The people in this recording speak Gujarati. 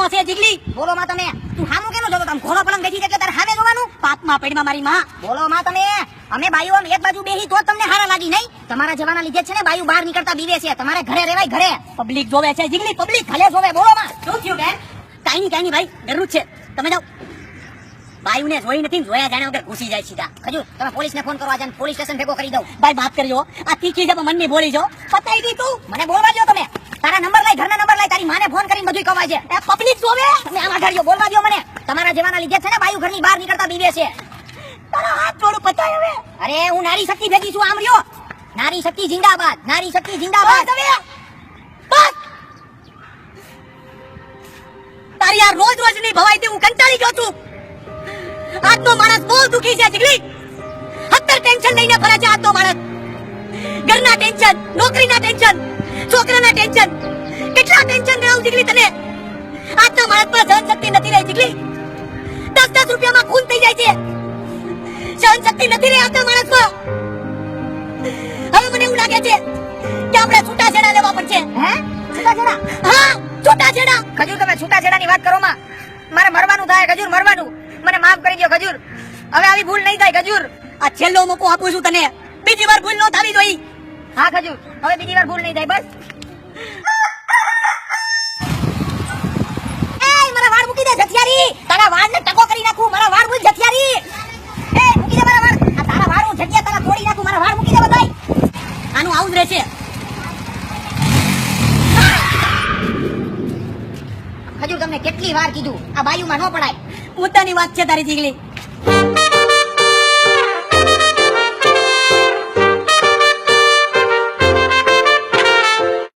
નો છે જીગલી. બોલો માં તમે. તું હામું કેનો જોતો? તમે ઘોડો પલંગ બેઠી એટલે તારે હામે જોવાનું? પાપમાં પેડમાં મારી માં. બોલો માં તમે. અમે બાઈઓ આમ એક બાજુ બેહી તો જ તમને હારા લાગી નહીં? તમારા જવાના લીધે છે ને બાઈઓ બહાર નીકળતા બીવે છે. તમારે ઘરે રહેવાય ઘરે. પબ્લિક જોવે છે જીગલી, પબ્લિક ભલે જોવે. બોલો માં. શું થયું બેન? કાઈ નહીં ભાઈ, જરૂર છે. તમે જાઓ. બાયુને જોઈ નથી, જોયા જાણ્યા વગર ઘૂસી જાય સીધા. ખજૂર તમે પોલીસને ફોન કરો, આજે પોલીસ સ્ટેશન ભેગો કરી દઉં. ભાઈ માફ કરજો, આ તીખી છે પણ મનની બોલી જો. પતાઈ દી તું. મને બોલવા દો તમે. તારા નંબર લઈ, ઘરના નંબર લઈ, તારી માને ફોન કરીને બધું કવાય છે. એ પબ્લિક જોવે. તમે આમાં ઢાળ્યો, બોલવા દો મને. તમારા જેવાના લીધે છે ને બાયુ ઘરની બહાર નીકળતા બીવે છે. તારા હાથ જોડું પતાય હવે. અરે હું નારી શક્તિ ભેગી છું, આમ રહ્યો. નારી શક્તિ જિંદાબાદ, નારી શક્તિ જિંદાબાદ. બસ. તારી આ રોજ રોજની ભવાઈથી હું કંટાળી ગયો છું. આજ તો માણસ બહુ દુખી છે જીગલી. 70 ટેન્શન લઈને ફરે છે આજ તો માણસ. ઘરના ટેન્શન, નોકરીના ટેન્શન, છોકરાના ટેન્શન, કેટલા ટેન્શન દેવું જીગલી તને. આજના માણસમાં સહન શક્તિ નથી રહી જીગલી. 10 રૂપિયામાં ખૂન થઈ જાય છે. સહન શક્તિ નથી રહી આજના માણસમાં. હવે મને એવું લાગે છે કે આપણે છૂટાછેડા લેવા પડશે. હે? છૂટાછેડા? હા, છૂટાછેડા. ખજૂર તમે છૂટાછેડાની વાત કરો માં. મારે મરવાનું થાય ખજૂર, મરવાનું. મને માફ કરી દો ખજૂર. હવે આવી ભૂલ નહીં થાય ખજૂર. આ છેલ્લો મોકો આપું છું તને. બીજી વાર ભૂલ ન થવી જોઈએ. હા ખજૂર, હવે બીજી વાર ભૂલ નહીં થાય બસ. એ મારા વાળ મૂકી દે જથિયારી. તારા વાળને ટકો કરી નાખું. મારા વાળ મૂક જથિયારી. એ મૂકી દે મારા વાળ. આ તારા વાળ હું જગ્યા તારા તોડી નાખું. મારા વાળ મૂકી દે બધાય. આનું આવું જ રહેશે. ખજૂર તમને કેટલી વાર કીધું આ બાયુમાં ન પડાય. મુદ્દાની વાત છે તારી જીગલી.